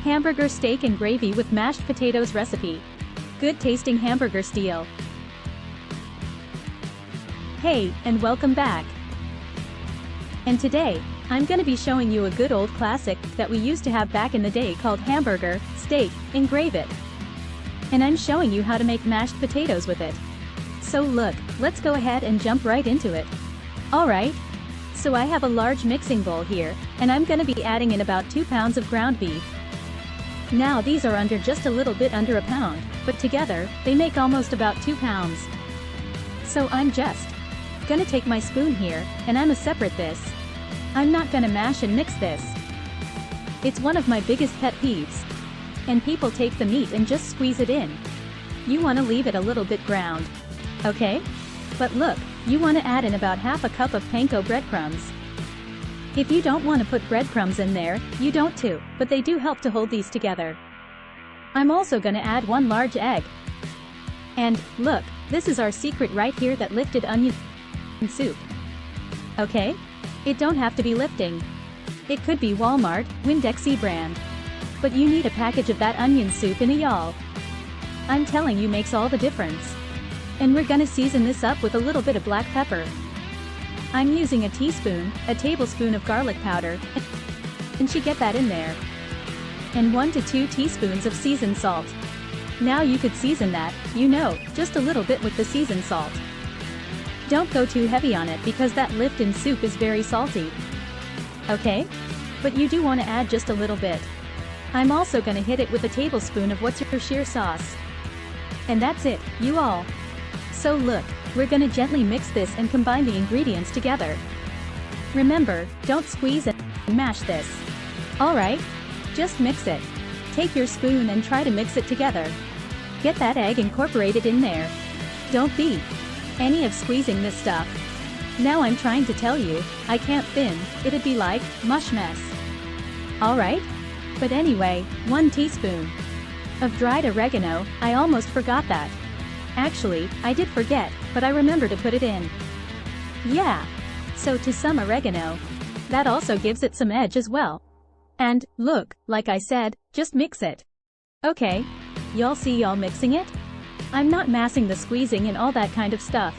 Hamburger steak and gravy with mashed potatoes recipe. Good tasting hamburger style. Hey, and welcome back. And today, I'm gonna be showing you a good old classic that we used to have back in the day called hamburger, steak, and gravy. And I'm showing you how to make mashed potatoes with it. So look, let's go ahead and jump right into it. Alright. So I have a large mixing bowl here, and I'm gonna be adding in about 2 pounds of ground beef. Now these are under just a little bit under a pound, but together, they make almost about 2 pounds. So I'm just gonna take my spoon here, and I'ma separate this. I'm not gonna mash and mix this. It's one of my biggest pet peeves. And people take the meat and just squeeze it in. You wanna leave it a little bit ground. Okay? But look, you wanna add in about half a cup of panko breadcrumbs. If you don't want to put breadcrumbs in there, you don't too, but they do help to hold these together. I'm also gonna add 1 large egg. And, look, this is our secret right here, that lifted onion soup. Okay? It don't have to be Lipton. It could be Walmart, Winn-Dixie brand. But you need a package of that onion soup in a y'all. I'm telling you, makes all the difference. And we're gonna season this up with a little bit of black pepper. I'm using a tablespoon of garlic powder, and you get that in there. And 1 to 2 teaspoons of seasoned salt. Now you could season that, just a little bit with the seasoned salt. Don't go too heavy on it because that Lipton soup is very salty. Okay? But you do want to add just a little bit. I'm also gonna hit it with a tablespoon of Worcestershire sauce. And that's it, you all. So look, we're gonna gently mix this and combine the ingredients together. Remember, don't squeeze and mash this. Alright? Just mix it. Take your spoon and try to mix it together. Get that egg incorporated in there. Don't be any of squeezing this stuff. Now I'm trying to tell you, I can't thin, it'd be like mush mess. Alright? But anyway, 1 teaspoon of dried oregano. I almost forgot that. Actually, I did forget, but I remember to put it in. Yeah. So to some oregano. That also gives it some edge as well. And, look, like I said, just mix it. Okay. Y'all see y'all mixing it? I'm not massing the squeezing and all that kind of stuff.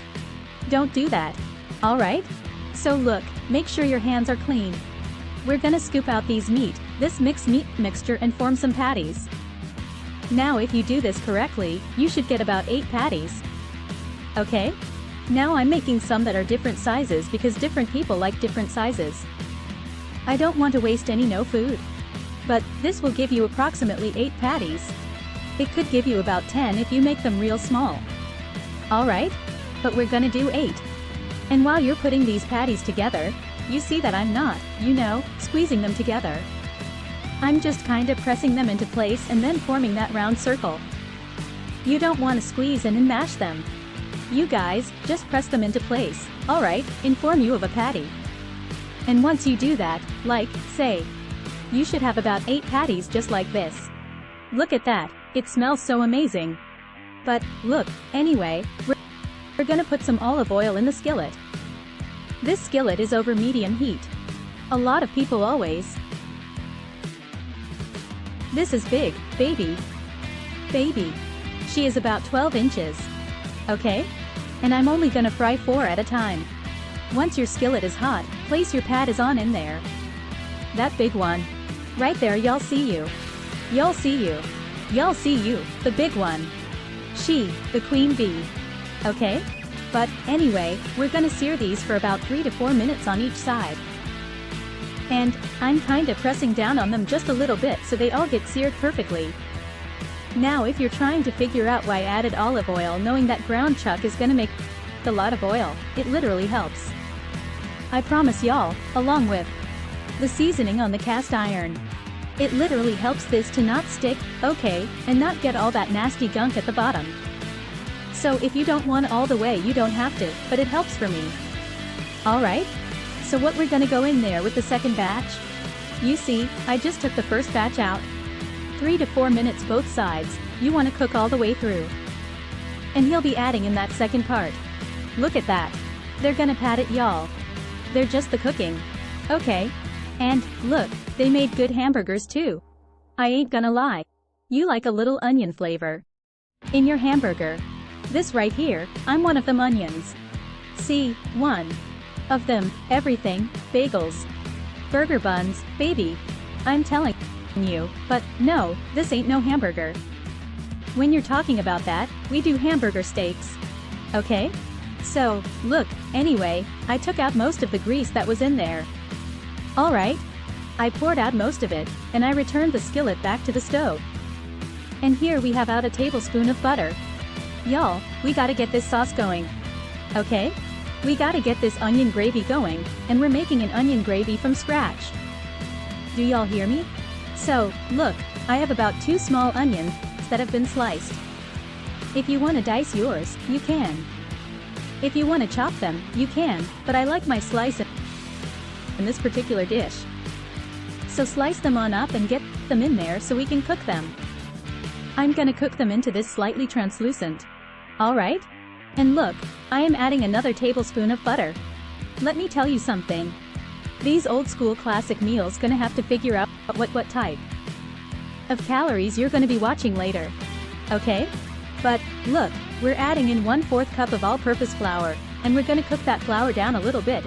Don't do that. Alright? So look, make sure your hands are clean. We're gonna scoop out this mixed meat mixture and form some patties. Now if you do this correctly, you should get about 8 patties. Okay? Now I'm making some that are different sizes because different people like different sizes. I don't want to waste any food. But this will give you approximately 8 patties. It could give you about 10 if you make them real small. Alright? But we're gonna do 8. And while you're putting these patties together, you see that I'm not, squeezing them together. I'm just kind of pressing them into place and then forming that round circle. You don't want to squeeze and mash them. You guys, just press them into place, alright, in form of a patty. And once you do that, say, you should have about 8 patties just like this. Look at that, it smells so amazing. But, look, anyway, we're gonna put some olive oil in the skillet. This skillet is over medium heat. A lot of people always. This is big, baby. She is about 12 inches. Okay? And I'm only gonna fry 4 at a time. Once your skillet is hot, place your patties on in there. That big one. Right there, y'all see you. Y'all see you. Y'all see you, the big one. She, the queen bee. Okay? But, anyway, we're gonna sear these for about 3 to 4 minutes on each side. And, I'm kinda pressing down on them just a little bit so they all get seared perfectly. Now if you're trying to figure out why I added olive oil, knowing that ground chuck is gonna make a lot of oil, it literally helps. I promise y'all, along with the seasoning on the cast iron. It literally helps this to not stick, okay, and not get all that nasty gunk at the bottom. So if you don't want all the way, you don't have to, but it helps for me. Alright? So what we're gonna go in there with the second batch? You see, I just took the first batch out. 3 to 4 minutes both sides, you wanna cook all the way through. And he'll be adding in that second part. Look at that. They're gonna pat it, y'all. They're just the cooking. Okay. And, look, they made good hamburgers too. I ain't gonna lie. You like a little onion flavor in your hamburger. This right here, I'm one of them onions. See, one of them, everything, bagels, burger buns, baby. I'm telling you, but no, this ain't no hamburger. When you're talking about that, we do hamburger steaks. Okay? So, look, anyway, I took out most of the grease that was in there. Alright. I poured out most of it, and I returned the skillet back to the stove. And here we have out a tablespoon of butter. Y'all, we gotta get this sauce going. Okay? We gotta get this onion gravy going, and we're making an onion gravy from scratch. Do y'all hear me? So, look, I have about 2 small onions that have been sliced. If you want to dice yours, you can. If you want to chop them, you can, but I like my slice in this particular dish. So slice them on up and get them in there so we can cook them. I'm gonna cook them into this slightly translucent. Alright? And look, I am adding another tablespoon of butter. Let me tell you something. These old school classic meals gonna have to figure out what type of calories you're gonna be watching later. Okay? But, look, we're adding in 1/4 cup of all-purpose flour, and we're gonna cook that flour down a little bit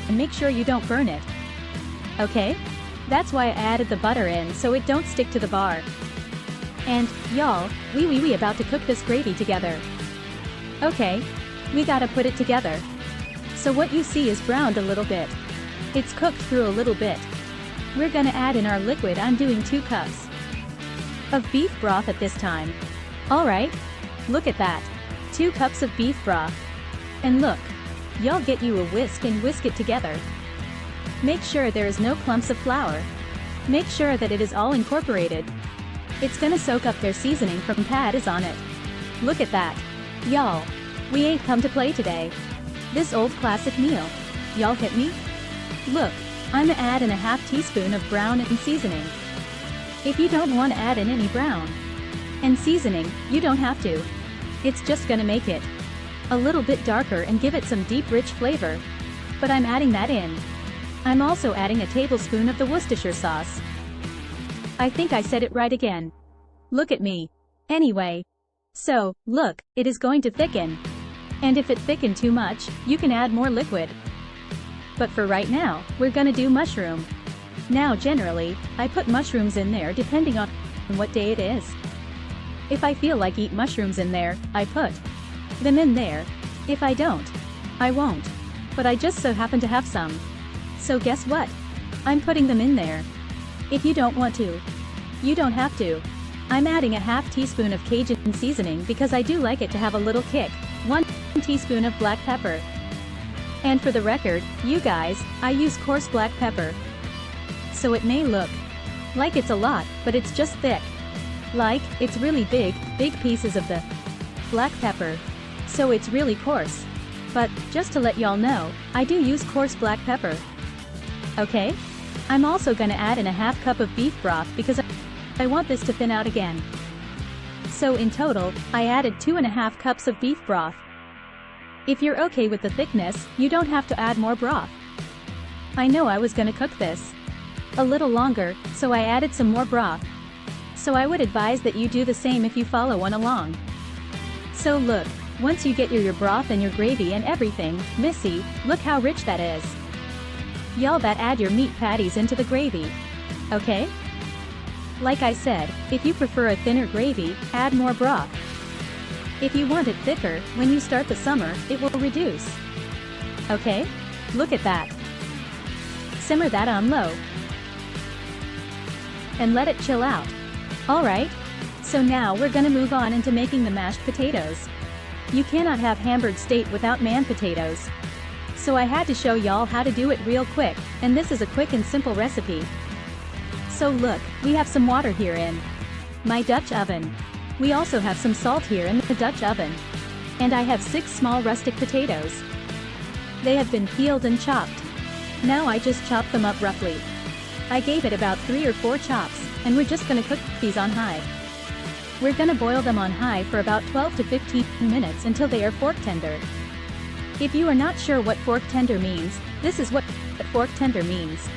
and make sure you don't burn it. Okay? That's why I added the butter in so it don't stick to the bar. And, y'all, we about to cook this gravy together. Okay. We gotta put it together. So what you see is browned a little bit. It's cooked through a little bit. We're gonna add in our liquid. I'm doing 2 cups of beef broth at this time. Alright. Look at that. 2 cups of beef broth. And look. Y'all get you a whisk and whisk it together. Make sure there is no clumps of flour. Make sure that it is all incorporated. It's gonna soak up their seasoning from pads on it. Look at that. Y'all. We ain't come to play today. This old classic meal. Y'all hit me? Look. I'ma add in a 1/2 teaspoon of brown and seasoning. If you don't want to add in any brown and seasoning, you don't have to. It's just gonna make it a little bit darker and give it some deep rich flavor. But I'm adding that in. I'm also adding a tablespoon of the Worcestershire sauce. I think I said it right again. Look at me. Anyway. So, look, it is going to thicken. And if it thickened too much, you can add more liquid. But for right now, we're gonna do mushroom. Now generally, I put mushrooms in there depending on what day it is. If I feel like eat mushrooms in there, I put them in there. If I don't, I won't. But I just so happen to have some. So guess what? I'm putting them in there. If you don't want to, you don't have to. I'm adding a 1/2 teaspoon of Cajun seasoning because I do like it to have a little kick. 1 teaspoon of black pepper. And for the record, you guys, I use coarse black pepper. So it may look like it's a lot, but it's just thick. Like, it's really big pieces of the black pepper. So it's really coarse. But, just to let y'all know, I do use coarse black pepper. Okay? I'm also gonna add in a 1/2 cup of beef broth because I want this to thin out again. So in total, I added 2.5 cups of beef broth. If you're okay with the thickness, you don't have to add more broth. I know I was gonna cook this a little longer, so I added some more broth. So I would advise that you do the same if you follow one along. So look, once you get your broth and your gravy and everything, Missy, look how rich that is. Y'all that add your meat patties into the gravy. Okay? Like I said, if you prefer a thinner gravy, add more broth. If you want it thicker, when you start the summer, it will reduce. Okay? Look at that. Simmer that on low. And let it chill out. Alright. So now we're gonna move on into making the mashed potatoes. You cannot have Hamburger steak without man potatoes. So I had to show y'all how to do it real quick, and this is a quick and simple recipe. So look, we have some water here in my Dutch oven. We also have some salt here in the Dutch oven. And I have 6 small rustic potatoes. They have been peeled and chopped. Now I just chop them up roughly. I gave it about 3 or 4 chops, and we're just gonna cook these on high. We're gonna boil them on high for about 12 to 15 minutes until they are fork tender. If you are not sure what fork tender means, this is what fork tender means.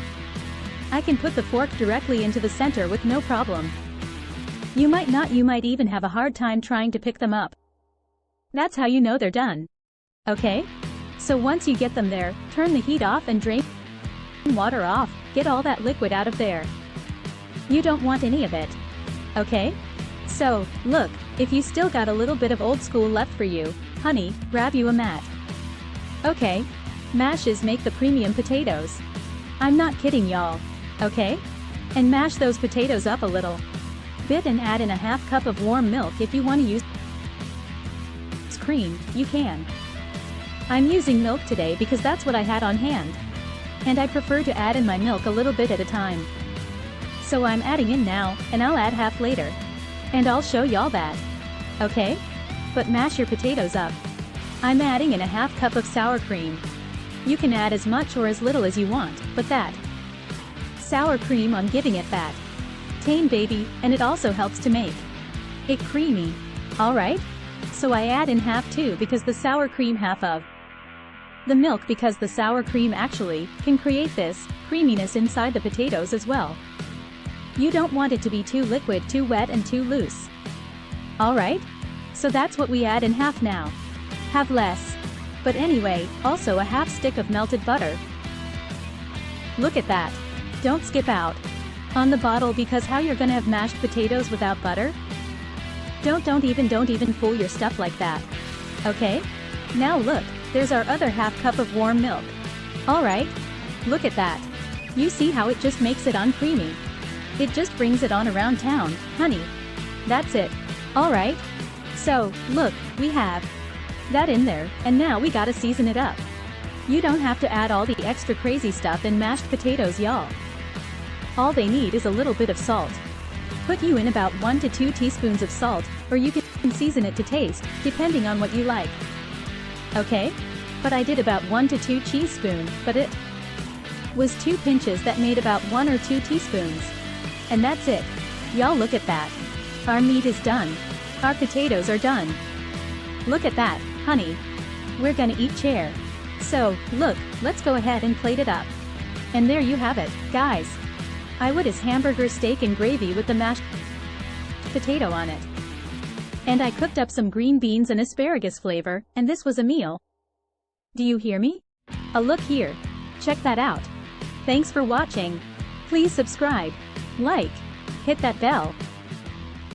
I can put the fork directly into the center with no problem. You might not, you might even have a hard time trying to pick them up. That's how you know they're done. Okay? So once you get them there, turn the heat off and drain water off, get all that liquid out of there. You don't want any of it. Okay? So, look, if you still got a little bit of old school left for you, honey, grab you a mat. Okay? Mashes make the premium potatoes. I'm not kidding y'all. Okay? And mash those potatoes up a little bit and add in a half cup of warm milk. If you want to use cream, you can. I'm using milk today because that's what I had on hand. And I prefer to add in my milk a little bit at a time. So I'm adding in now, and I'll add half later. And I'll show y'all that. Okay? But mash your potatoes up. I'm adding in a half cup of sour cream. You can add as much or as little as you want, but that sour cream on giving it that tane baby, and it also helps to make it creamy. Alright? So I add in half too because the sour cream half of the milk, because the sour cream actually can create this creaminess inside the potatoes as well. You don't want it to be too liquid, too wet, and too loose. Alright? So that's what we add in half now. Have less. But anyway, also a half stick of melted butter. Look at that. Don't skip out on the bottle, because how you're gonna have mashed potatoes without butter? Don't even fool your stuff like that. Okay? Now look, there's our other half cup of warm milk. Alright? Look at that. You see how it just makes it on creamy? It just brings it on around town, honey. That's it. Alright? So, look, we have that in there, and now we gotta season it up. You don't have to add all the extra crazy stuff in mashed potatoes, y'all. All they need is a little bit of salt. Put you in about 1 to 2 teaspoons of salt, or you can season it to taste, depending on what you like. Okay? But I did about 1 to 2 teaspoons, but it was 2 pinches that made about 1 or 2 teaspoons. And that's it. Y'all look at that. Our meat is done. Our potatoes are done. Look at that, honey. We're gonna eat chair. So, look, let's go ahead and plate it up. And there you have it, guys. I would is hamburger steak and gravy with the mashed potato on it. And I cooked up some green beans and asparagus flavor, and this was a meal. Do you hear me? A look here. Check that out. Thanks for watching. Please subscribe, like, hit that bell,